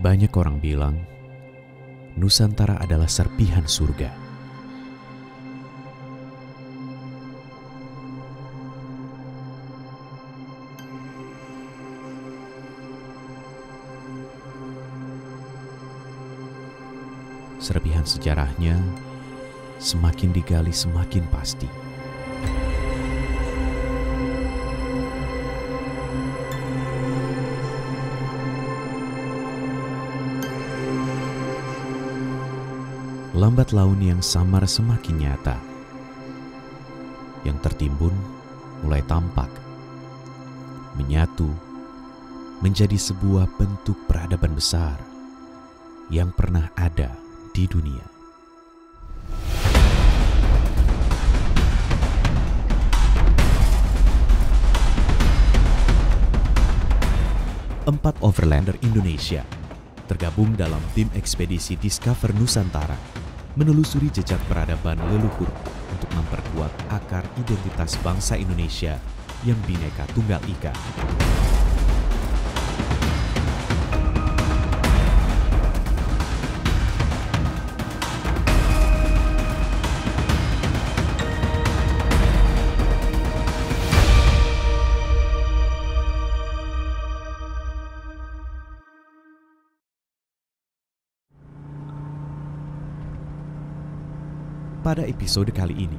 Banyak orang bilang Nusantara adalah serpihan surga. Serpihan sejarahnya semakin digali semakin pasti. Lambat laun yang samar semakin nyata. Yang tertimbun mulai tampak, menyatu menjadi sebuah bentuk peradaban besar yang pernah ada di dunia. Empat overlander Indonesia tergabung dalam tim ekspedisi Discover Nusantara menelusuri jejak peradaban leluhur untuk memperkuat akar identitas bangsa Indonesia yang Bhinneka Tunggal Ika. Pada episode kali ini,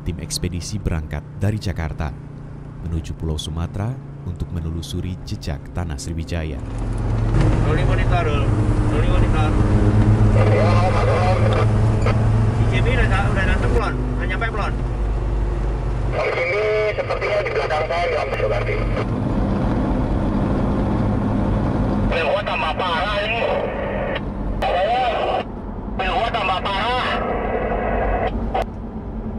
tim ekspedisi berangkat dari Jakarta menuju Pulau Sumatera untuk menelusuri jejak tanah Sriwijaya. Rolling monitor. CCB udah datang belum? Udah nyampe belum? Di sini sepertinya di belakang saya di Om Sugandi. Gua tambah parah ini. Gua tambah parah.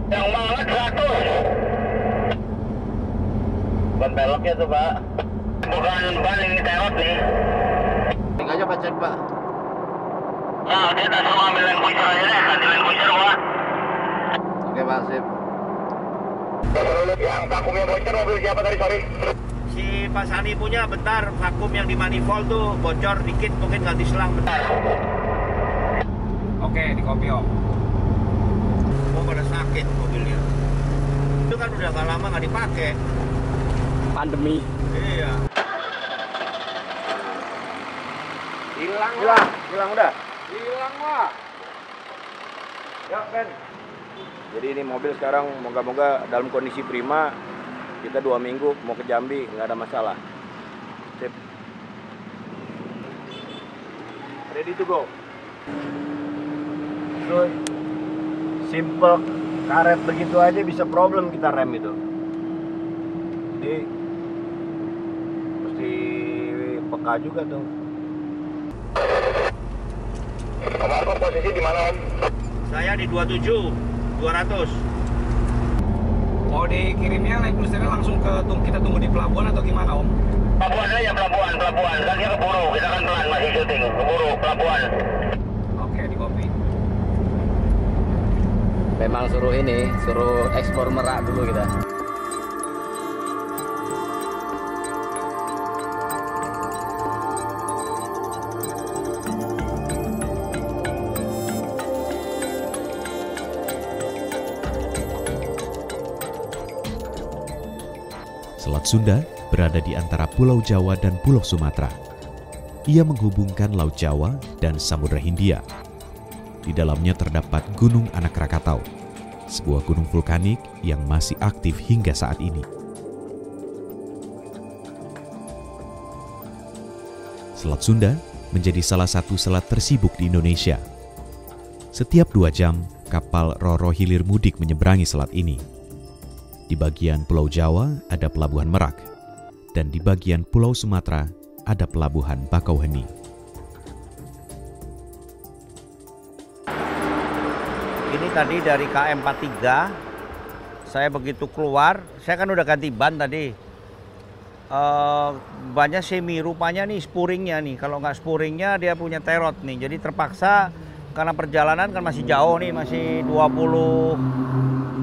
Yang banget 100. Ban peloknya tuh, Pak. Bukan ban ini terot nih. Tinggal aja Pak, cek Pak. Nah, dia tak suruh ambil lane pusher aja deh, ganti lane pusher gua. Oke Pak, sip. Yang vakumnya bocor mobil siapa tadi, sorry? Si Pak Sani punya, bentar, vakum yang di manifold tuh bocor dikit, mungkin ganti selang bentar. Oke, di kopi Om. Oh, pada sakit mobilnya. Itu kan udah gak lama gak dipakai. Pandemi. Iya. Hilang Wah. udah. Hilang wah. Ya Ben. Jadi ini mobil sekarang moga-moga dalam kondisi prima. Kita 2 minggu mau ke Jambi nggak ada masalah. Sip. Ready to go. Terus simple karet begitu aja bisa problem kita rem itu. Jadi mesti peka juga tuh. Om Arko posisi di mana, Om? Saya di 27, 200. Mau dikirimnya naik busnya langsung kita tunggu di pelabuhan atau gimana Om? Pelabuhan aja, pelabuhan. Kan dia keburu, kita kan pelan masih syuting. Keburu, pelabuhan. Oke, di kopi. Memang suruh ekspor Merak dulu kita. Selat Sunda berada di antara Pulau Jawa dan Pulau Sumatera. Ia menghubungkan Laut Jawa dan Samudra Hindia. Di dalamnya terdapat Gunung Anak Rakatau, sebuah gunung vulkanik yang masih aktif hingga saat ini. Selat Sunda menjadi salah satu selat tersibuk di Indonesia. Setiap 2 jam, kapal Roro Hilir mudik menyeberangi selat ini. Di bagian Pulau Jawa ada Pelabuhan Merak, dan di bagian Pulau Sumatera ada Pelabuhan Bakauheni. Ini tadi dari KM 43, saya begitu keluar, saya kan udah ganti ban tadi. Bannya semi, rupanya nih spuringnya nih, kalau nggak spuringnya dia punya terot nih. Jadi terpaksa karena perjalanan kan masih jauh nih, masih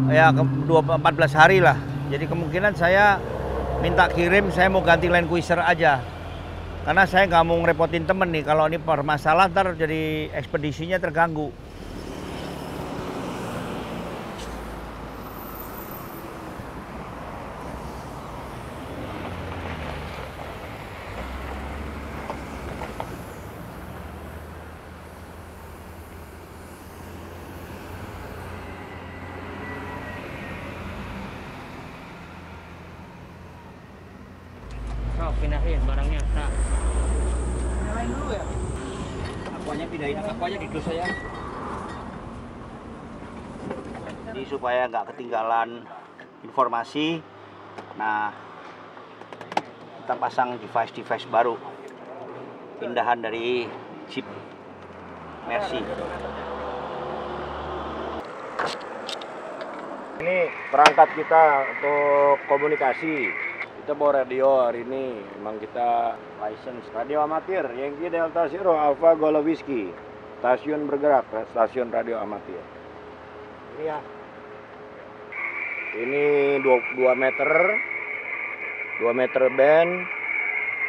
14 hari lah. Jadi kemungkinan saya minta kirim, saya mau ganti line cruiser aja. Karena saya nggak mau ngerepotin temen nih, kalau ini bermasalah ntar jadi ekspedisinya terganggu. Pindahin barangnya. Nah. Nyalain dulu ya. Aquanya pindahin, aquanya di dus saya. Jadi supaya nggak ketinggalan informasi. Nah, kita pasang device baru. Pindahan dari Jeep Mercy. Ini perangkat kita untuk komunikasi. Kita bawa radio hari ini, memang kita license radio amatir, Yankee Delta Zero Alpha Golf Whiskey, stasiun bergerak, stasiun radio amatir. Ini ya, ini 2 meter band,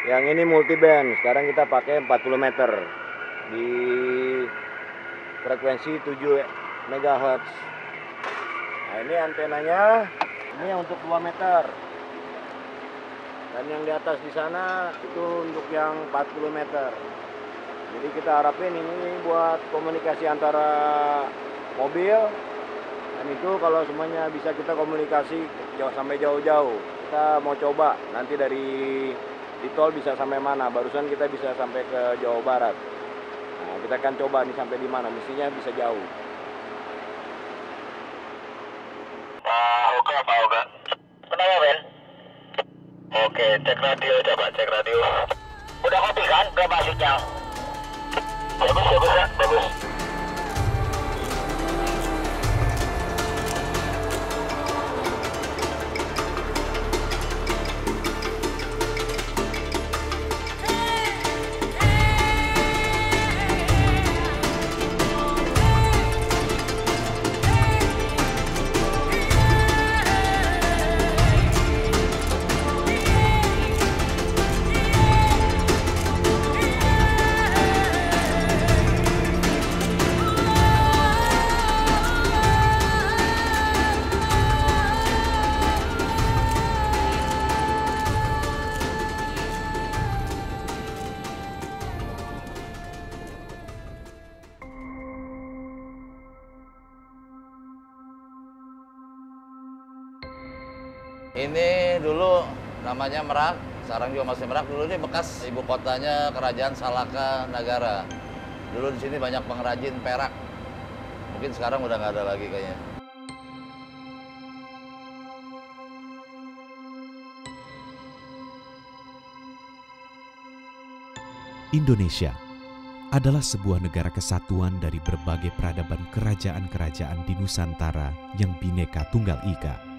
yang ini multi band, sekarang kita pakai 40 meter di frekuensi 7 MHz. Nah ini antenanya, ini untuk 2 meter. Dan yang di atas di sana itu untuk yang 40 meter. Jadi kita harapin ini buat komunikasi antara mobil. Dan itu kalau semuanya bisa kita komunikasi sampai jauh-jauh. Kita mau coba nanti di tol bisa sampai mana. Barusan kita bisa sampai ke Jawa Barat. Nah, kita akan coba nih sampai di mana. Mestinya bisa jauh. Oke, Pak Oga. Kenapa, Ben? Oke, cek radio, coba cek radio. Udah kopi kan? Berapa sinyal? Bagus ya, bagus. Ini dulu namanya Merak, sekarang juga masih Merak. Dulu ini bekas ibu kotanya Kerajaan Salaka Nagara. Dulu di sini banyak pengrajin perak. Mungkin sekarang udah nggak ada lagi kayaknya. Indonesia adalah sebuah negara kesatuan dari berbagai peradaban kerajaan-kerajaan di Nusantara yang Bhinneka Tunggal Ika.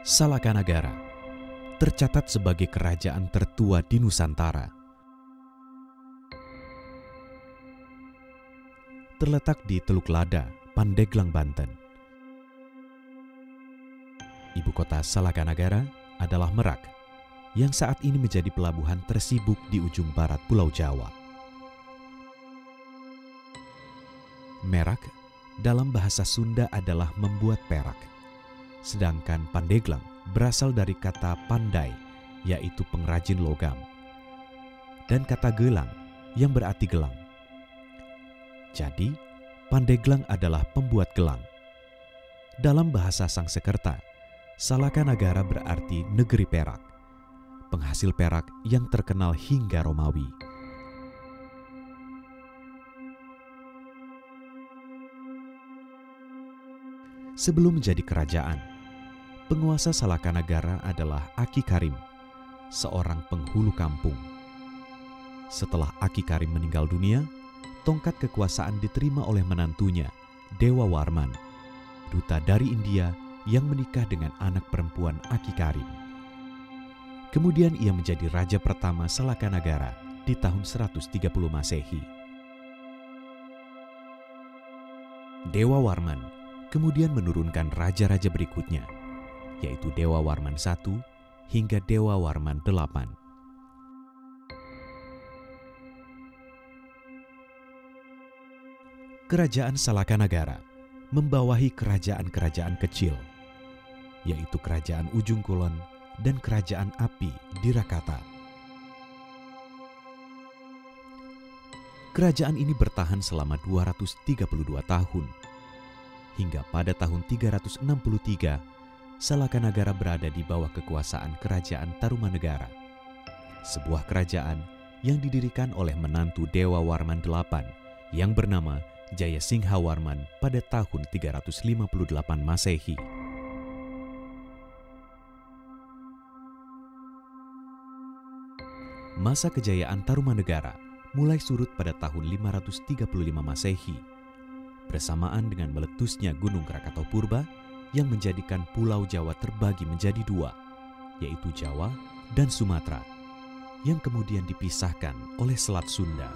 Salaka Nagara tercatat sebagai kerajaan tertua di Nusantara. Terletak di Teluk Lada, Pandeglang, Banten. Ibu kota Salaka Nagara adalah Merak, yang saat ini menjadi pelabuhan tersibuk di ujung barat Pulau Jawa. Merak dalam bahasa Sunda adalah membuat perak. Sedangkan Pandeglang berasal dari kata pandai, yaitu pengrajin logam, dan kata gelang yang berarti gelang. Jadi, Pandeglang adalah pembuat gelang. Dalam bahasa Sangsekerta, Salaka Nagara berarti negeri perak, penghasil perak yang terkenal hingga Romawi. Sebelum menjadi kerajaan, penguasa Salaka Nagara adalah Aki Karim, seorang penghulu kampung. Setelah Aki Karim meninggal dunia, tongkat kekuasaan diterima oleh menantunya, Dewa Warman, duta dari India yang menikah dengan anak perempuan Aki Karim. Kemudian ia menjadi raja pertama Salaka Nagara di tahun 130 Masehi. Dewa Warman kemudian menurunkan raja-raja berikutnya, yaitu Dewa Warman I hingga Dewa Warman VIII. Kerajaan Salakanagara membawahi kerajaan-kerajaan kecil, yaitu Kerajaan Ujung Kulon dan Kerajaan Api di Rakata. Kerajaan ini bertahan selama 232 tahun, hingga pada tahun 363 Salakanagara berada di bawah kekuasaan Kerajaan Tarumanegara, sebuah kerajaan yang didirikan oleh menantu Dewa Warman VIII yang bernama Jayasingha Warman pada tahun 358 Masehi. Masa kejayaan Tarumanegara mulai surut pada tahun 535 Masehi, bersamaan dengan meletusnya Gunung Krakatau Purba yang menjadikan Pulau Jawa terbagi menjadi dua, yaitu Jawa dan Sumatera, yang kemudian dipisahkan oleh Selat Sunda.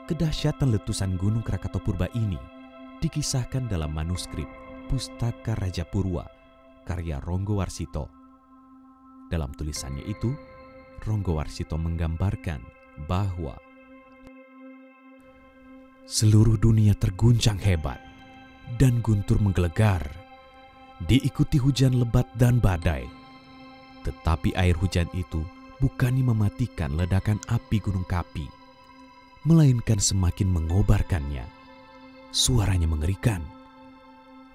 Kedahsyatan letusan Gunung Krakatau Purba ini dikisahkan dalam manuskrip Pustaka Raja Purwa karya Ronggowarsito. Dalam tulisannya itu, Ronggowarsito menggambarkan bahwa seluruh dunia terguncang hebat dan guntur menggelegar, diikuti hujan lebat dan badai. Tetapi air hujan itu bukannya mematikan ledakan api Gunung Kapi, melainkan semakin mengobarkannya. Suaranya mengerikan.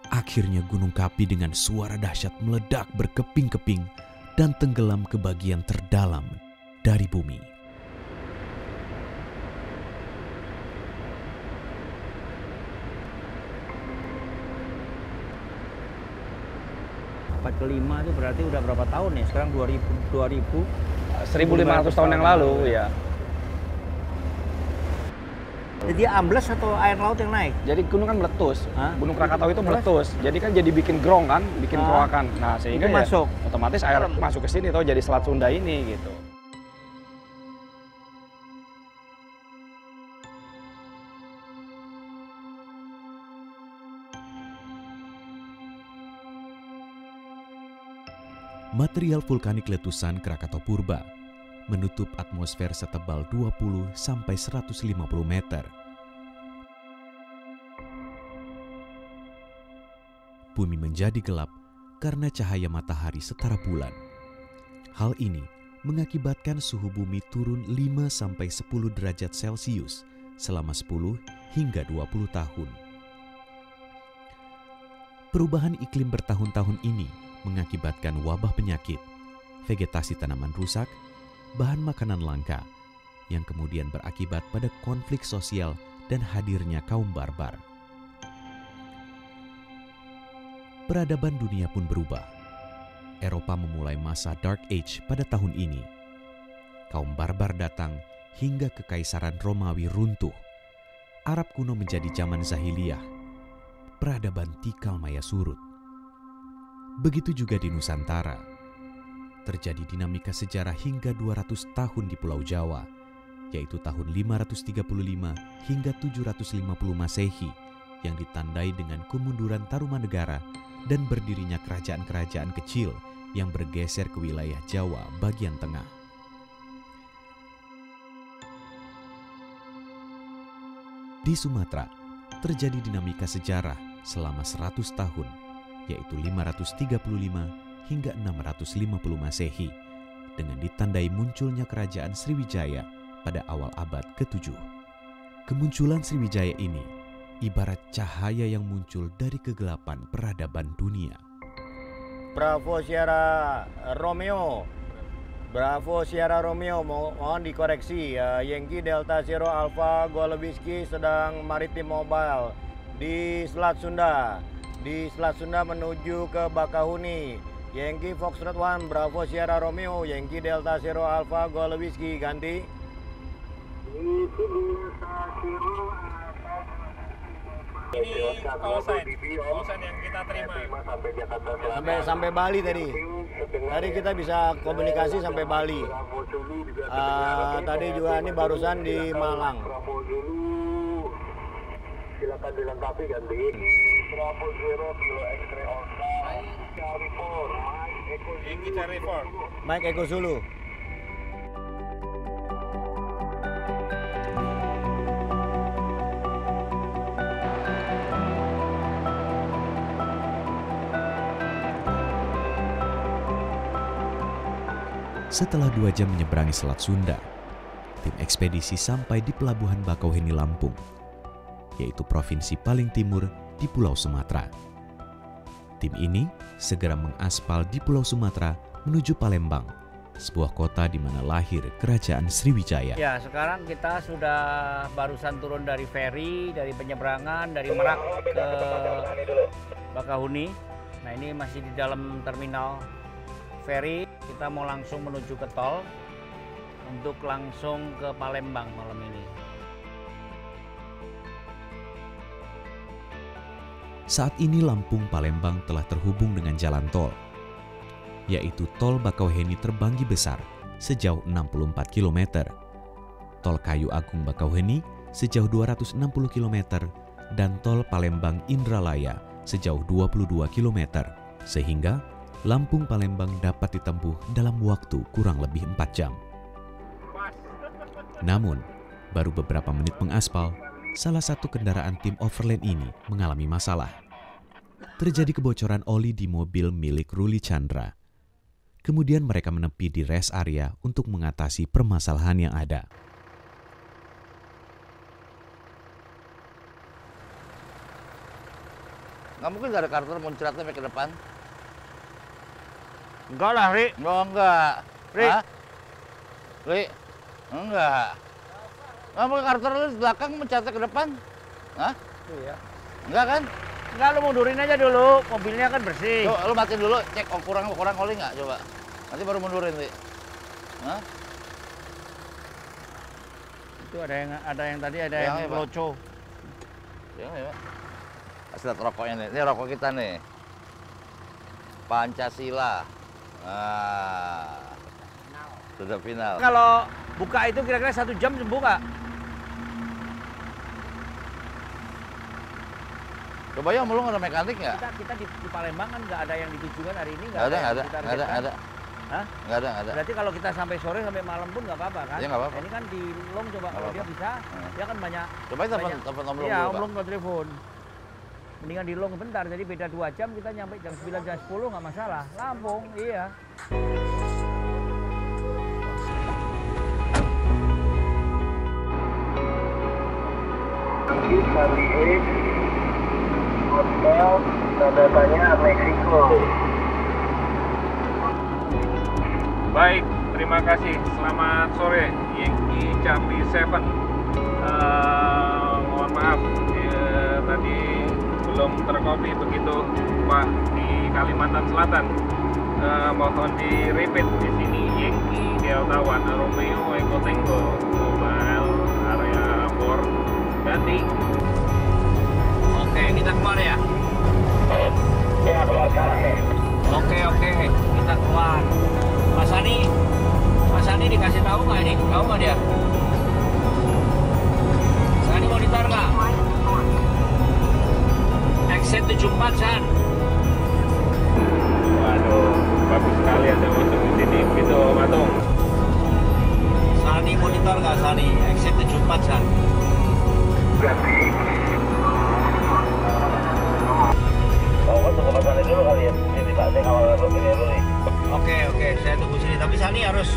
Akhirnya Gunung Kapi dengan suara dahsyat meledak berkeping-keping dan tenggelam ke bagian terdalam dari bumi. Abad ke-5 itu berarti udah berapa tahun ya? Sekarang 1500 tahun yang lalu ya. Jadi dia ambles atau air laut yang naik? Jadi gunung kan meletus. Hah? Gunung Krakatau itu meletus. Jadi kan jadi bikin grong kan, bikin keroakan. Nah, sehingga itu masuk. Otomatis air masuk ke sini tuh jadi Selat Sunda ini gitu. Material vulkanik letusan Krakatau Purba menutup atmosfer setebal 20 sampai 150 meter. Bumi menjadi gelap karena cahaya matahari setara bulan. Hal ini mengakibatkan suhu bumi turun 5 sampai 10 derajat Celcius selama 10 hingga 20 tahun. Perubahan iklim bertahun-tahun ini mengakibatkan wabah penyakit, vegetasi tanaman rusak, bahan makanan langka, yang kemudian berakibat pada konflik sosial dan hadirnya kaum barbar. Peradaban dunia pun berubah. Eropa memulai masa Dark Age pada tahun ini. Kaum barbar datang hingga kekaisaran Romawi runtuh. Arab kuno menjadi zaman Zahiliyah. Peradaban Tikal Maya surut. Begitu juga di Nusantara. Terjadi dinamika sejarah hingga 200 tahun di Pulau Jawa, yaitu tahun 535 hingga 750 Masehi, yang ditandai dengan kemunduran Tarumanegara dan berdirinya kerajaan-kerajaan kecil yang bergeser ke wilayah Jawa bagian tengah. Di Sumatera, terjadi dinamika sejarah selama 100 tahun, yaitu 535 hingga 650 Masehi, dengan ditandai munculnya kerajaan Sriwijaya pada awal abad ke-7. Kemunculan Sriwijaya ini ibarat cahaya yang muncul dari kegelapan peradaban dunia. Bravo Sierra Romeo. Bravo Sierra Romeo, mohon dikoreksi. Yankee Delta Zero Alpha Golf Whiskey sedang maritim mobile di Selat Sunda. Di Selat Sunda menuju ke Bakahuni. Yankee Foxtrot 1 Bravo Sierra Romeo, Yankee Delta Zero Alpha Golf Whiskey, ganti. Ini kawasan yang kita terima. Sampai Bali tadi. Tadi kita bisa komunikasi sampai Bali. Tadi juga ini barusan di Malang. Silakan dilengkapi ganti. Bravo 0 Kilo X-ray Oscar. Charlie 4, Yankee Charlie 4. Mike Eko Zulu. Setelah 2 jam menyeberangi Selat Sunda, tim ekspedisi sampai di Pelabuhan Bakauheni, Lampung, yaitu provinsi paling timur di Pulau Sumatera. Tim ini segera mengaspal di Pulau Sumatera menuju Palembang, sebuah kota di mana lahir Kerajaan Sriwijaya. Ya, sekarang kita sudah barusan turun dari feri, dari penyeberangan, dari Merak ke Bakauheni. Nah, ini masih di dalam terminal feri. Kita mau langsung menuju ke tol untuk langsung ke Palembang malam ini. Saat ini Lampung Palembang telah terhubung dengan jalan tol, yaitu tol Bakauheni Terbanggi Besar sejauh 64 km, tol Kayu Agung Bakauheni sejauh 260 km, dan tol Palembang Indralaya sejauh 22 km, sehingga Lampung Palembang dapat ditempuh dalam waktu kurang lebih 4 jam. Namun, baru beberapa menit mengaspal, salah satu kendaraan tim overland ini mengalami masalah. Terjadi kebocoran oli di mobil milik Ruli Chandra. Kemudian mereka menepi di rest area untuk mengatasi permasalahan yang ada. Nggak mungkin nggak ada Carter muncrat sampai ke depan. Enggak lah, Ri. Oh, enggak. Ri. Hah? Ri? Enggak. Nggak mungkin Carter lu di belakang mencatnya ke depan. Hah? Iya. Enggak kan? Enggak, lu mundurin aja dulu. Mobilnya kan bersih. Coba lu matiin dulu, cek kurang oli nggak coba. Nanti baru mundurin, Ri. Hah? Itu ada yang tadi ada Yang yang apa? loco. Ya. Kasih lihat rokoknya nih. Ini rokok kita nih. Pancasila. Nah, sudah final. Kalau buka itu kira-kira 1 jam sembuh nggak? Coba ya, lu nggak ada mekanik nggak? Kita di Palembang kan nggak ada yang ditujukan hari ini, Nggak ada. Hah? Nggak ada. Berarti kalau kita sampai sore sampai malam pun nggak apa-apa kan? Iya, nggak apa-apa. Ini kan di Long coba Nggak kalau dia apa-apa. bisa, dia kan banyak. Coba telepon Om Long Iya, dulu, Om Pak. Long ke telepon. Mendingan di Long bentar, jadi beda 2 jam kita nyampe jam 9 jam 10 nggak masalah. Lampung, iya. Hotel, tanda-tanya Meksiko. Baik, terima kasih. Selamat sore, Yankee Charlie 7. Mohon maaf, tadi belum terkopi begitu, Pak, di Kalimantan Selatan. Mohon di repeat di sini Yankee Delta 1 Romeo Echo Tango Mobile Area 4 ganti. Oke, kita keluar ya. Ya, keluar sekarang nih. Oke, kita keluar. Mas Ani dikasih tahu nggak ini? Tahu nggak dia? Mas Ani monitor nggak? Exit 74, San. Waduh, bagus sekali ada musuh di sini. Gitu, Matung. Sani monitor nggak, Sani? Exit 74, San. Ganti. Oh, tunggu Mas Ani dulu kali ya. Ini Pak, saya kawal dulu dulu nih. Oke, saya tunggu sini. Tapi Sani harus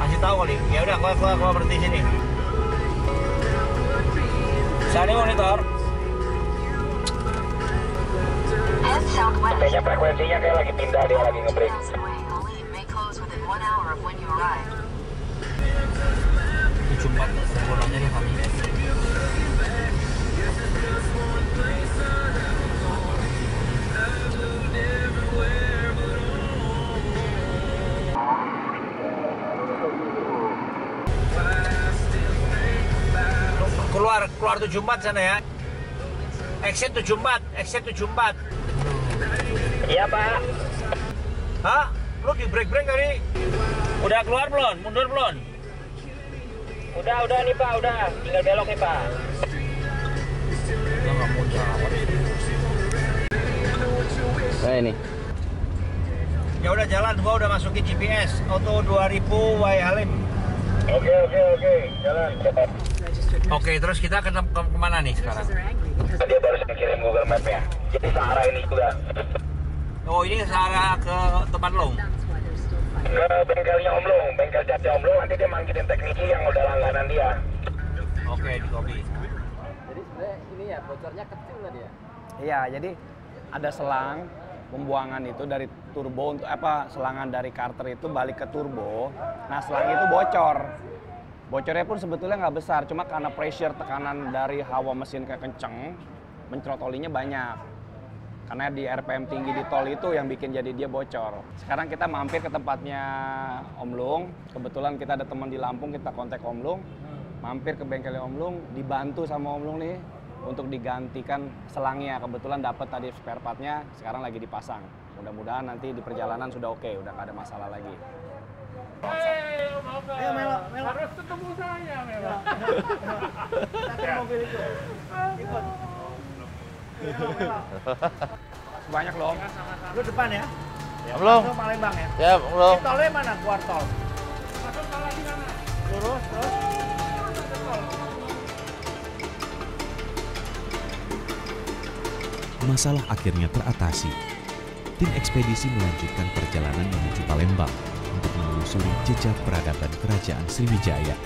kasih tahu kali. Ya udah, gua berhenti sini. Sani monitor. Kayaknya frekuensinya kayak lagi pindah, dia lagi nge-break. Jumpat bolanya dia kami. Keluar 74 sana ya. Exit 74, exit 74. Iya, Pak. Hah? Lu di break-break kali? Udah keluar belum? Mundur belum? Udah nih, Pak, udah. Tinggal belok nih, Pak. Nggak mau jawab. Nah ini. Ya udah jalan, gua udah masukin GPS. Auto 2000 Y Halim. Oke, jalan. Oke, terus kita kemana nih sekarang? Dia baru kirim Google Map-nya. Jadi searah ini juga. Oh, ini searah ke tempat lo? Ke bengkelnya Om Long, bengkel catnya Om Long. Nanti dia manggilin teknisi yang udah langganan dia. Oke, di kopi. Jadi sebenarnya ini ya bocornya kecil tadi ya? Iya, jadi ada selang pembuangan itu dari turbo untuk selangan dari karter itu balik ke turbo. Nah, selang itu bocor. Bocornya pun sebetulnya nggak besar, cuma karena pressure tekanan dari hawa mesin kenceng, mencrot olinya banyak. Karena di RPM tinggi di tol itu yang bikin jadi dia bocor. Sekarang kita mampir ke tempatnya Om Lung. Kebetulan kita ada teman di Lampung, kita kontak Om Lung. Mampir ke bengkelnya Om Lung, dibantu sama Om Lung nih untuk digantikan selangnya. Kebetulan dapat tadi spare partnya, sekarang lagi dipasang. Mudah-mudahan nanti di perjalanan sudah oke, udah nggak ada masalah lagi. Ayo Melo. Harus ketemu saya, Melo. Kita mobil itu. Ikut. Banyak loh. Lu depan ya? Om Long. Masuk Palembang ya? Ya, Om Long. Tolnya mana? Keluar tol. Masuk tol lagi sana. Lurus. Masalah akhirnya teratasi. Tim ekspedisi melanjutkan perjalanan menuju Palembang untuk menelusuri jejak peradaban Kerajaan Sriwijaya.